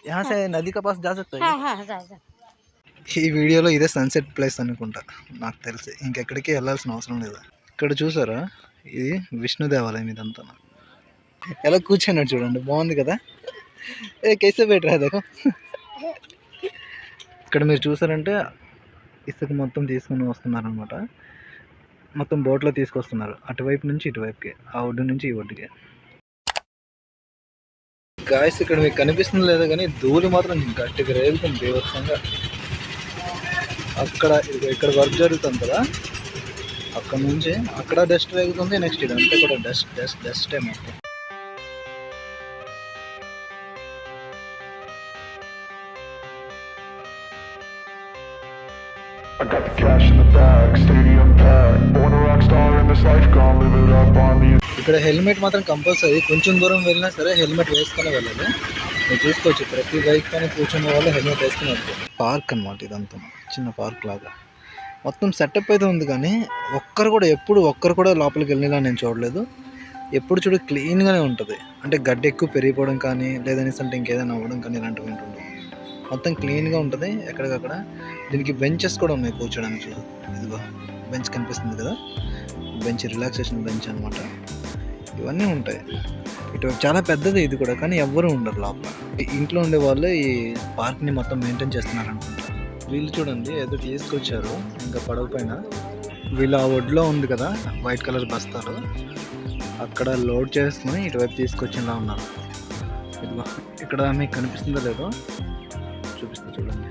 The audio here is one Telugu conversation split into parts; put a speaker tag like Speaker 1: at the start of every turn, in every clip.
Speaker 1: यहाँ से नदी का पास जा सकते हैं
Speaker 2: हाँ हाँ जा जा
Speaker 1: ఈ వీడియోలో ఇదే సన్సెట్ ప్లేస్ అనుకుంటా నాకు తెలిసి ఇంకెక్కడికి వెళ్ళాల్సిన అవసరం లేదు ఇక్కడ చూసారా ఇది విష్ణు దేవాలయం ఇదంతా ఎలా కూర్చున్నాడు చూడండి బాగుంది కదా ఏ కైసే బెటర్ అదేకో ఇక్కడ మీరు చూసారంటే ఇసుక మొత్తం తీసుకుని వస్తున్నారనమాట మొత్తం బోట్లో తీసుకొస్తున్నారు అటువైపు నుంచి ఇటువైపుకి ఆ ఒడ్డు నుంచి ఈ ఒడ్డుకి గాయస్ ఇక్కడ మీకు కనిపిస్తుంది లేదు కానీ ధూళి మాత్రం గట్టిగా రేగుతుంది దేవత్సంగా అక్కడ ఇక్కడ వర్క్ జరుగుతుంది కదా అక్కడ నుంచి అక్కడ డస్ట్ రేగుతుంది నెక్స్ట్ ఇదంతా కూడా డస్టే మొత్తం
Speaker 3: I got the cash in the bag, stadium packed. Born a rock star in this life, gonna live it up on the.
Speaker 1: ఇక్కడ హెల్మెట్ మాత్రం కంపల్సరీ కొంచెం దూరం వెళ్ళినా సరే హెల్మెట్ వేసుకునే వెళ్ళాలి మీరు చూసుకోవచ్చు ప్రతి బైక్ పైన కూర్చున్న వాళ్ళు హెల్మెట్ వేసుకుని వెళ్తారు పార్క్ అనమాట ఇదంతా చిన్న పార్క్ లాగా మొత్తం సెటప్ అయితే ఉంది కానీ ఒక్కరు కూడా లోపలికి వెళ్ళినా నేను చూడలేదు ఎప్పుడు చూడు క్లీన్గానే ఉంటుంది అంటే గడ్డి ఎక్కువ పెరిగిపోవడం కానీ లేదనేసి అంటే ఇంకేదైనా అవ్వడం కానీ ఇలాంటివి ఉంటుండవు మొత్తం క్లీన్గా ఉంటుంది ఎక్కడికక్కడ దీనికి బెంచెస్ కూడా ఉన్నాయి కూర్చోడానికి ఇదిగో బెంచ్ కనిపిస్తుంది కదా బెంచ్ రిలాక్సేషన్ బెంచ్ అనమాట ఇవన్నీ ఉంటాయి ఇటు చాలా పెద్దది ఇది కూడా కానీ ఎవ్వరూ ఉండరు లోపల ఇంట్లో ఉండే వాళ్ళు ఈ పార్క్ని మొత్తం మెయింటైన్ చేస్తున్నారు అనుకుంటా వీళ్ళు చూడండి ఏదో తీసుకొచ్చారు ఇంకా పడవ పైన వీళ్ళు ఆ ఒడ్లో ఉంది కదా వైట్ కలర్ బస్తాలు అక్కడ లోడ్ చేసుకుని ఇటువైపు తీసుకొచ్చేలా ఉన్నారు ఇదిగో ఇక్కడ మీకు కనిపిస్తుందో లేదో చూపిస్తా చూడండి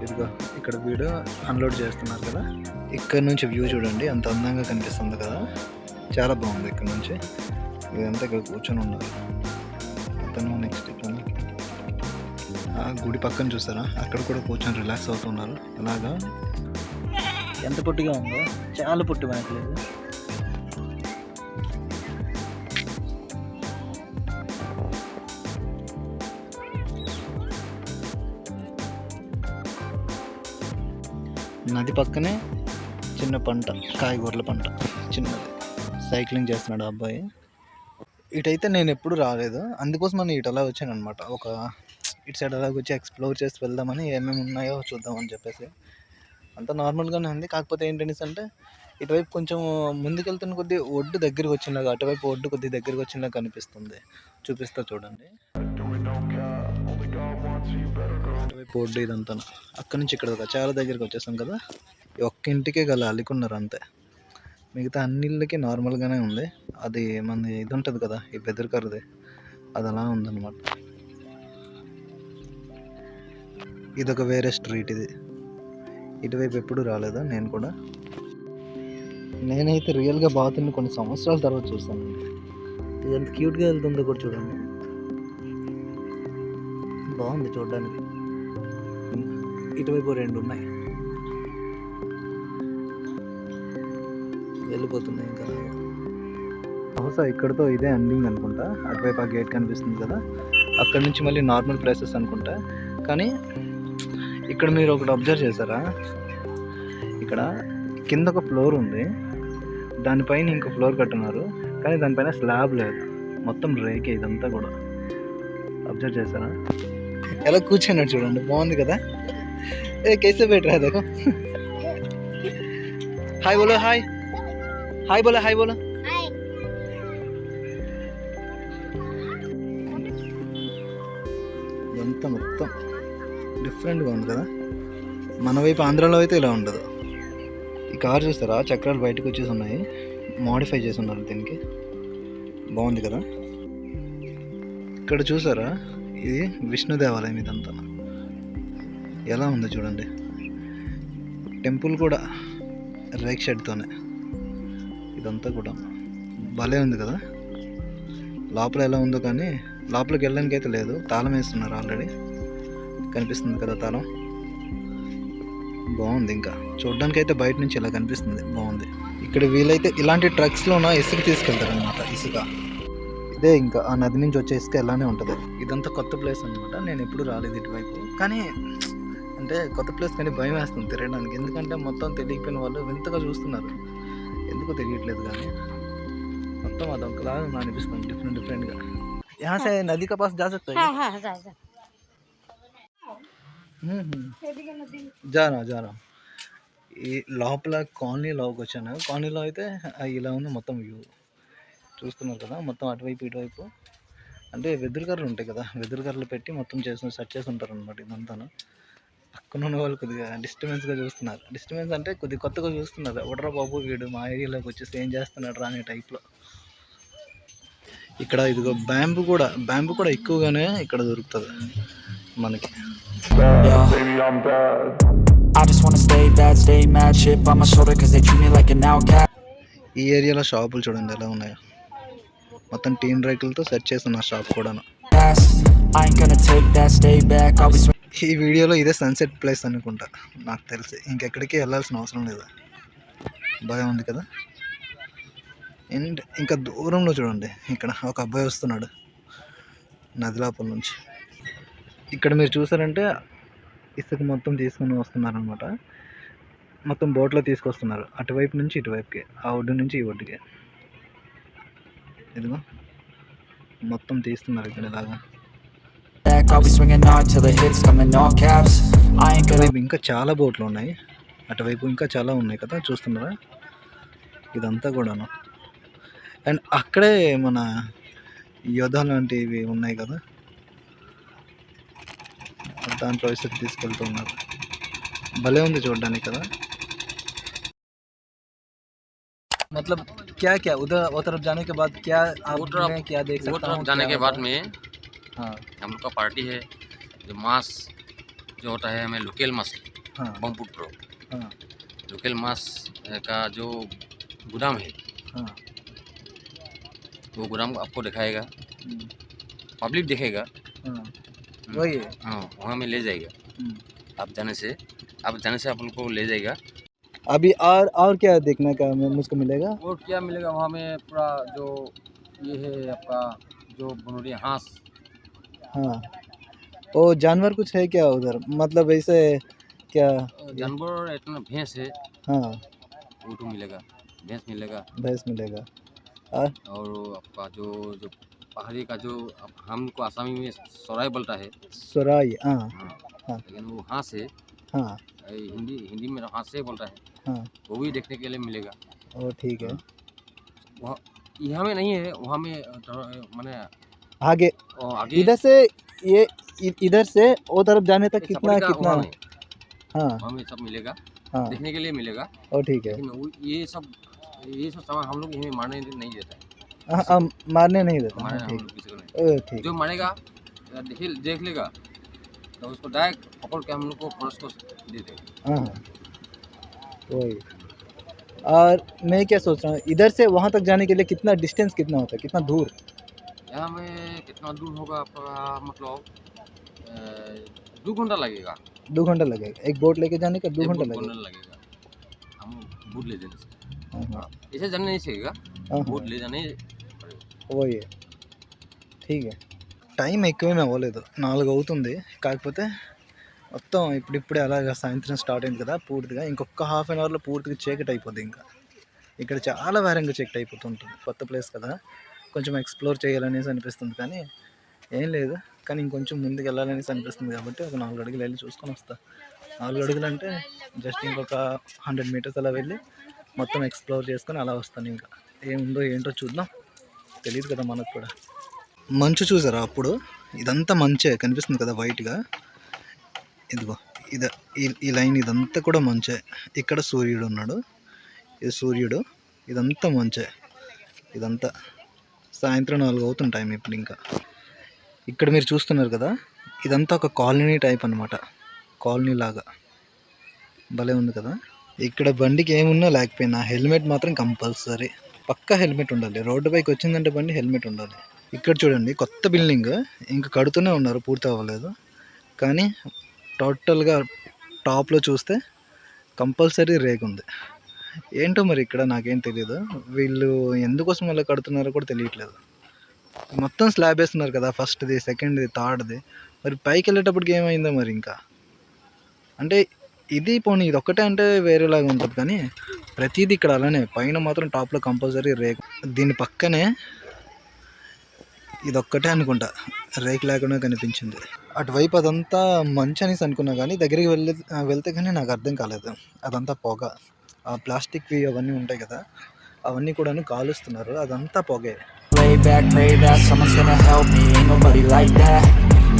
Speaker 1: ఇదిగో ఇక్కడ వీడియో అన్లోడ్ చేస్తున్నారు కదా ఇక్కడ నుంచి వ్యూ చూడండి అంత అందంగా కనిపిస్తుంది కదా చాలా బాగుంది ఇక్కడ నుంచి ఇదంతా ఇక్కడ కూర్చొని ఉన్నారు అతను నెక్స్ట్ ఇతను ఆ గుడి పక్కన చూసారా అక్కడ కూడా కూర్చొని రిలాక్స్ అవుతున్నారు అలాగా ఎంత పొట్టిగా ఉందో చాలా పొట్టి మనట్లేదు నది పక్కనే చిన్న పంట కాయగూరల పంట చిన్నది సైక్లింగ్ చేస్తున్నాడు ఆ అబ్బాయి ఇటైతే నేను ఎప్పుడు రాలేదు అందుకోసం నేను ఇటు అలా వచ్చాను అనమాట ఇటు సైడ్ అలాగ వచ్చి ఎక్స్ప్లోర్ చేసి వెళ్దామని ఏమేమి ఉన్నాయో చూద్దామని చెప్పేసి అంతా నార్మల్గానే ఉంది కాకపోతే ఏంటనేసి అంటే ఇటువైపు కొంచెం ముందుకెళ్తున్న కొద్దీ ఒడ్డు దగ్గరికి వచ్చినలాగా అటువైపు ఒడ్డు కొద్ది దగ్గరికి వచ్చినలాగా కనిపిస్తుంది చూపిస్తా చూడండి అటువైపు ఒడ్డు ఇదంతా అక్కడి నుంచి ఇక్కడ చాలా దగ్గరికి వచ్చేసాం కదా ఒక్క ఇంటికే గల అల్లుకున్నారు అంతే మిగతా అన్ని ఇళ్ళకి నార్మల్గానే ఉంది అది మన ఇది ఉంటుంది కదా ఈ బెదర్కర్రది అది అలా ఉందన్నమాట ఇదొక వేరే స్ట్రీట్ ఇది ఇటువైపు ఎప్పుడు రాలేదా నేను కూడా నేనైతే రియల్గా బాతుని కొన్ని సంవత్సరాల తర్వాత చూస్తాను ఇది ఎంత క్యూట్గా వెళ్తుందో కూడా చూడండి బాగుంది చూడడానికి ఇటువైపు రెండు ఉన్నాయి వెళ్ళిపోతున్నాయి ఇంకా బహుశా ఇక్కడతో ఇదే ఎండింగ్ అనుకుంటా అటువైపు ఆ గేట్ కనిపిస్తుంది కదా అక్కడ నుంచి మళ్ళీ నార్మల్ ప్లేసెస్ అనుకుంటా కానీ ఇక్కడ మీరు ఒకటి అబ్జర్వ్ చేశారా ఇక్కడ కింద ఒక ఫ్లోర్ ఉంది దానిపైన ఇంకో ఫ్లోర్ కట్టున్నారు కానీ దానిపైన స్లాబ్ లేదు మొత్తం రేకే ఇదంతా కూడా అబ్జర్వ్ చేశారా ఎలా కూర్చున్నాడు చూడండి బాగుంది కదా ఏ కైసే బెటర్ అదేకో హాయ్ బోలో హాయ్ హాయ్ బోలో హాయ్ బోలో ఇదంతా మొత్తం డిఫరెంట్గా ఉంది కదా మన వైపు ఆంధ్రాలో అయితే ఇలా ఉండదు ఈ కార్ చూస్తారా చక్రాలు బయటకు వచ్చేసి ఉన్నాయి మోడిఫై చేసి ఉన్నారు దీనికి బాగుంది కదా ఇక్కడ చూసారా ఇది విష్ణు దేవాలయం ఇదంతా ఎలా ఉందో చూడండి టెంపుల్ కూడా రేక్ షెడ్తోనే ఇదంతా కూడా భలే ఉంది కదా లోపల ఎలా ఉందో కానీ లోపలికి వెళ్ళడానికి అయితే లేదు తాళం వేస్తున్నారు ఆల్రెడీ కనిపిస్తుంది కదా తాళం బాగుంది ఇంకా చూడడానికి అయితే బయట నుంచి ఇలా కనిపిస్తుంది బాగుంది ఇక్కడ వీలైతే ఇలాంటి ట్రక్స్లోన ఇసుక తీసుకెళ్తారనమాట ఇసుక ఇదే ఇంకా ఆ నది నుంచి వచ్చే ఇసుక ఇలానే ఉంటుంది ఇదంతా కొత్త ప్లేస్ అనమాట నేను ఎప్పుడు రాలేదు ఇటువైపు కానీ అంటే కొత్త ప్లేస్ కానీ భయం వేస్తుంది తిరగడానికి ఎందుకంటే మొత్తం తెలియకపోయిన వాళ్ళు వింతగా చూస్తున్నారు ఎందుకో తెలియట్లేదు కానీ మొత్తం అదొకలాగా అనిపిస్తుంది డిఫరెంట్గా यहाँ से नदी का पास जा सकते हैं
Speaker 2: हाँ हाँ जा जा
Speaker 1: జారా జారా ఈ లోపల కాలనీలోకి వచ్చాను. కాలనీలో అయితే ఇలా ఉంది మొత్తం వ్యూ చూస్తున్నారు కదా. మొత్తం అటువైపు ఇటువైపు అంటే వెదురు కర్రలు ఉంటాయి కదా, వెదురు కర్రలు పెట్టి మొత్తం సెట్ చేసి ఉంటారు అనమాట. ఇదంతా పక్కన ఉన్న వాళ్ళు కొద్దిగా డిస్టర్బెన్స్గా చూస్తున్నారు. డిస్టర్బెన్స్ అంటే కొద్దిగా కొత్తగా చూస్తున్నారు. ఎవడరా బాబు వీడు మా ఏరియాలోకి వచ్చేసి ఏం చేస్తున్నాడు రా అనే టైప్లో. ఇక్కడ ఇదిగో బ్యాంబు కూడా ఎక్కువగానే ఇక్కడ దొరుకుతుంది మనకి.
Speaker 3: Baby, I'm bad.
Speaker 2: I just wanna stay bad, stay mad, shit on my shoulder cause they treat me like an outcast.
Speaker 1: ఈ ఏరియాలో షాపులు చూడండి ఎలా ఉన్నాయో. మొత్తం టీన్ రేకులతో సెట్ చేస్తున్న షాప్ కూడాను.
Speaker 2: I ain't gonna take that, stay back, I'll be
Speaker 1: ఈ వీడియోలో ఇదే సన్సెట్ ప్లేస్ అనుకుంటా నాకు తెలిసి. ఇంకెక్కడికి వెళ్ళాల్సిన అవసరం లేదు. బాగా ఉంది కదా. అండ్ ఇంకా దూరంలో చూడండి, ఇక్కడ ఒక అబ్బాయి వస్తున్నాడు నది లోపల నుంచి. ఇక్కడ మీరు చూసారంటే ఇసుక మొత్తం తీసుకొని వస్తున్నారనమాట. మొత్తం బోట్లో తీసుకొస్తున్నారు అటువైపు నుంచి ఇటువైపుకి, ఆ ఒడ్డు నుంచి ఈ ఒడ్డుకి. ఇదిగో మొత్తం తీస్తున్నారు ఇక్కడ ఇలాగా.
Speaker 2: back, I'll be swinging hard till the hits come in all caps. I ain't gonna
Speaker 1: అటువైపు ఇంకా చాలా బోట్లు ఉన్నాయి, అటువైపు ఇంకా చాలా ఉన్నాయి కదా చూస్తున్నారా. ఇదంతా కూడాను. అండ్ అక్కడే మన యోధ లాంటివి ఉన్నాయి కదా, దాంట్లో ఇసుక తీసుకెళ్తూ ఉన్నారు. భలే ఉంది చూడడానికి కదా. मतलब क्या क्या उधर वो तरफ जाने के बाद क्या आप मैं क्या देख
Speaker 4: वो
Speaker 1: सकता
Speaker 4: तरफ
Speaker 1: हूँ
Speaker 4: जाने
Speaker 1: क्या
Speaker 4: के बाद में
Speaker 1: हाँ
Speaker 4: हम लोग का पार्टी है जो मांस जो होता है हमें लोकल मांस
Speaker 1: हाँ
Speaker 4: बम्पुट प्रो
Speaker 1: हाँ
Speaker 4: लोकल मांस का जो गोदाम है
Speaker 1: हाँ
Speaker 4: वो गोदाम आपको दिखाएगा, पब्लिक देखेगा।
Speaker 1: हाँ वही है।
Speaker 4: हाँ वहाँ में ले जाएगा।
Speaker 1: हम्म।
Speaker 4: आप जाने से आप लोग को ले जाएगा।
Speaker 1: अभी और क्या देखने का मुझको मिलेगा।
Speaker 4: और क्या मिलेगा वहाँ में पूरा जो ये है आपका जो बनोरी हाँस
Speaker 1: हाँ वो जानवर कुछ है क्या उधर, मतलब ऐसे क्या
Speaker 4: जानवर इतना भैंस है
Speaker 1: हाँ
Speaker 4: वो तो मिलेगा, भैंस मिलेगा।
Speaker 1: भैंस मिलेगा।
Speaker 4: और आपका जो जो पहाड़ी का जो हमको आसामी में सराय बोलता है
Speaker 1: सुराई हाँ
Speaker 4: हाँ,
Speaker 1: हाँ।
Speaker 4: लेकिन वो हाँस है,
Speaker 1: हाँ
Speaker 4: हिंदी में हाँस से बोलता है,
Speaker 1: हाँ
Speaker 4: वो भी देखने के लिए मिलेगा।
Speaker 1: वो ठीक है।
Speaker 4: वहाँ यहाँ में नहीं है, वहाँ में मैंने
Speaker 1: आगे
Speaker 4: आगे
Speaker 1: इधर से ये इधर से वो तरफ जाने तक कितना
Speaker 4: सफारी का
Speaker 1: कितना
Speaker 4: वहाँ में
Speaker 1: हाँ
Speaker 4: वहाँ में सब मिलेगा,
Speaker 1: हाँ
Speaker 4: देखने के लिए मिलेगा।
Speaker 1: वो ठीक है।
Speaker 4: लेकिन ये सब सामान हम लोग यहीं मारने नहीं देता है,
Speaker 1: हाँ मारने नहीं देता
Speaker 4: मारने
Speaker 1: हाँ,
Speaker 4: हम
Speaker 1: ठीक
Speaker 4: लोग किसी को नहीं।
Speaker 1: ओ ठीक
Speaker 4: जो मारेगा देख लेगा तो उसको डायरेक्ट पकड़ के हम लोग को पुलिस को दे देगा।
Speaker 1: हाँ हाँ वही। और मैं क्या सोच रहा हूँ इधर से वहाँ तक जाने के लिए कितना डिस्टेंस कितना होता है, कितना दूर।
Speaker 4: यहाँ में कितना दूर होगा आपका, मतलब 2 घंटा लगेगा।
Speaker 1: 2 घंटा लगेगा एक बोट लेके जाने का 2
Speaker 4: एक
Speaker 1: घंटा
Speaker 4: बोट
Speaker 1: लगेगा।
Speaker 4: लगेगा हम बोट ले जाने से।
Speaker 1: हाँ हाँ
Speaker 4: ऐसे जाने नहीं सीखेगा,
Speaker 1: हाँ
Speaker 4: बोट
Speaker 1: हाँ
Speaker 4: ले जाने
Speaker 1: वही है ठीक है। టైం ఎక్కువేమీ అవ్వలేదు, 4 అవుతుంది. కాకపోతే మొత్తం ఇప్పుడిప్పుడే అలాగా సాయంత్రం స్టార్ట్ అయింది కదా పూర్తిగా. ఇంకొక హాఫ్ అన్ అవర్లో పూర్తిగా చీకటి అయిపోద్ది. ఇంకా ఇక్కడ చాలా వేరంగా చీకటి అయిపోతుంటుంది. కొత్త ప్లేస్ కదా, కొంచెం ఎక్స్ప్లోర్ చేయాలనేసి అనిపిస్తుంది. కానీ ఏం లేదు, కానీ ఇంకొంచెం ముందుకు వెళ్ళాలనేసి అనిపిస్తుంది. కాబట్టి ఒక 4 అడుగులు వెళ్ళి చూసుకొని వస్తా. 4 అడుగులు అంటే జస్ట్ ఇంకొక 100 మీటర్స్ అలా వెళ్ళి మొత్తం ఎక్స్ప్లోర్ చేసుకొని అలా వస్తాను. ఇంకా ఏముందో ఏంటో చూద్దాం, తెలియదు కదా మనకు కూడా. మంచు చూసారా అప్పుడు, ఇదంతా మంచే కనిపిస్తుంది కదా వైట్గా. ఇదిగో ఈ లైన్ ఇదంతా కూడా మంచే. ఇక్కడ సూర్యుడు ఉన్నాడు, ఇది సూర్యుడు, ఇదంతా మంచే. ఇదంతా సాయంత్రం 4 అవుతుంది టైం ఇప్పుడు. ఇంకా ఇక్కడ మీరు చూస్తున్నారు కదా, ఇదంతా ఒక కాలనీ టైప్ అనమాట, కాలనీ లాగా. భలే ఉంది కదా. ఇక్కడ బండికి ఏమున్నా లేకపోయినా హెల్మెట్ మాత్రం కంపల్సరీ, పక్కా హెల్మెట్ ఉండాలి. రోడ్డు పైకి వచ్చిందంటే బండి హెల్మెట్ ఉండాలి. ఇక్కడ చూడండి కొత్త బిల్డింగ్ ఇంకా కడుతూనే ఉన్నారు, పూర్తి అవ్వలేదు. కానీ టోటల్గా టాప్లో చూస్తే కంపల్సరీ రేక్ ఉంది. ఏంటో మరి ఇక్కడ నాకేం తెలియదు, వీళ్ళు ఎందుకోసం అలా కడుతున్నారో కూడా తెలియట్లేదు. మొత్తం స్లాబ్ వేస్తున్నారు కదా, ఫస్ట్ది, సెకండ్ది, థర్డ్ది. మరి పైకి వెళ్ళేటప్పటికి ఏమైందో మరి. ఇంకా అంటే ఇది పోనీ ఇది ఒక్కటే అంటే వేరేలాగా ఉంటుంది, కానీ ప్రతిదీ ఇక్కడ అలానే. పైన మాత్రం టాప్లో కంపల్సరీ రేక్. దీని పక్కనే ఇదొక్కటే అనుకుంటా రేక్ లేకుండా కనిపించింది. అటువైపు అదంతా మంచు అనేసి అనుకున్నా కానీ దగ్గరికి వెళ్తే కానీ నాకు అర్థం కాలేదు. అదంతా పొగ, ఆ ప్లాస్టిక్వి అవన్నీ ఉంటాయి కదా, అవన్నీ కూడా కాలుస్తున్నారు, అదంతా పొగే.
Speaker 2: Lay back, pray that someone's gonna help me. Ain't nobody like that.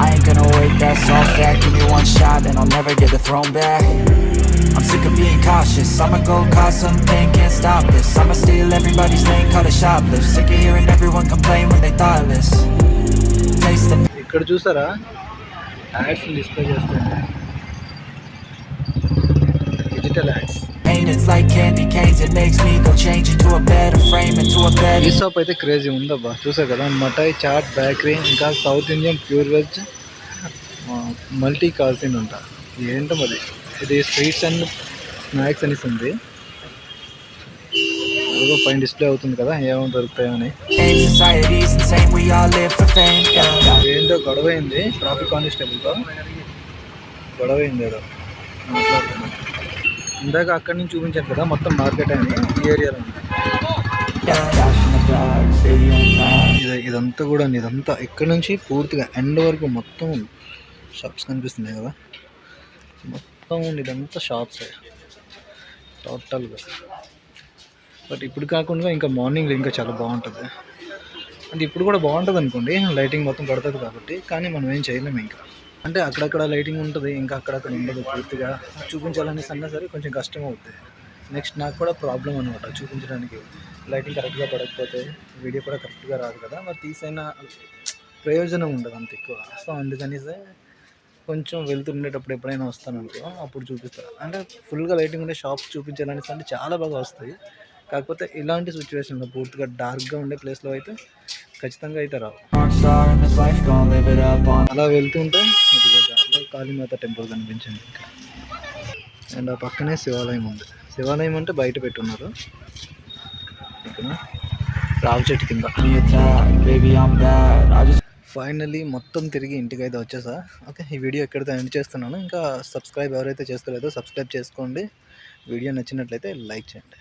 Speaker 2: I ain't gonna wait, that's all fact. Give me one shot and I'll never get the throne back. I'm sick of being cautious. I'ma go cause something, can't stop this. I'ma steal everybody's lane, call it shoplift. Sick of hearing everyone complain when they thoughtless. Taste the
Speaker 1: ఇక్కడ చూసారా యాడ్స్ డిస్ప్లే చేస్తుంది, digital ads.
Speaker 2: pain, it's like candy canes. It makes me go change into a better frame, into a
Speaker 1: ఈ
Speaker 2: better.
Speaker 1: షాప్ అయితే క్రేజీ ఉందబ్బా, చూసారు కదా, మఠాయి చాట్ బేకరీ, ఇంకా South Indian pure veg multi cuisine అంట. ఏంటో మరి ఇది స్వీట్స్ అండ్ స్నాక్స్ అనేసి ఉంది. ఏదో పైన డిస్ప్లే అవుతుంది కదా, ఏమైనా దొరుకుతాయని.
Speaker 2: Ain't society's insane, we all live for fame. Yeah.
Speaker 1: ఏంటో గొడవ అయింది ట్రాఫిక్ కానిస్టేబుల్తో, గొడవ అయింది ఏదో మాట్లాడుతున్నాను. ఇందాక అక్కడి నుంచి చూపించాను కదా మొత్తం మార్కెట్ అని, ఈ ఏరియాలో ఉంది. ఇదంతా కూడా ఇదంతా ఇక్కడ నుంచి పూర్తిగా ఎండ్ వరకు మొత్తం షాప్స్ కనిపిస్తున్నాయి కదా, మొత్తం ఇదంతా షాప్సే టోటల్గా. బట్ ఇప్పుడు కాకుండా ఇంకా మార్నింగ్లో ఇంకా చాలా బాగుంటుంది. అంటే ఇప్పుడు కూడా బాగుంటుంది అనుకోండి, లైటింగ్ మొత్తం పడుతుంది కాబట్టి, కానీ మనం ఏం చేయలేము ఇంకా. అంటే అక్కడక్కడ లైటింగ్ ఉంటుంది, ఇంకా అక్కడక్కడ ఉండదు. పూర్తిగా చూపించాలనేసి అన్నా సరే కొంచెం కష్టం అవుతుంది. నెక్స్ట్ నాకు కూడా ప్రాబ్లం అనమాట చూపించడానికి, లైటింగ్ కరెక్ట్గా పడకపోతే వీడియో కూడా కరెక్ట్గా రాదు కదా, మరి తీసైనా ప్రయోజనం ఉండదు అంత ఎక్కువ. సో అందుకనేసి కొంచెం వెళ్తుండేటప్పుడు ఎప్పుడైనా వస్తాను అనుకో అప్పుడు చూపిస్తాను. అంటే ఫుల్గా లైటింగ్ ఉండే షాప్స్ చూపించాలనేసి అంటే చాలా బాగా వస్తాయి. కాకపోతే ఇలాంటి సిచ్యువేషన్లో పూర్తిగా డార్క్గా ఉండే ప్లేస్లో అయితే ఖచ్చితంగా అయితే రావు. అలా వెళ్తుంటే ఇదిగో దాంట్లో కాళీమాత టెంపుల్ కనిపించింది ఇంకా. అండ్ ఆ పక్కనే శివాలయం ఉంది. శివాలయం అంటే బయట పెట్టున్నారు ఇక్కడ రావి చెట్టు కింద. ఫైనల్లీ మొత్తం తిరిగి ఇంటికి అయితే వచ్చేసా. ఓకే, ఈ వీడియో ఎక్కడితో ఎండ్ చేస్తున్నాను. ఇంకా సబ్స్క్రైబ్ ఎవరైతే చేసుకోలేదో సబ్స్క్రైబ్ చేసుకోండి. వీడియో నచ్చినట్లయితే లైక్ చేయండి.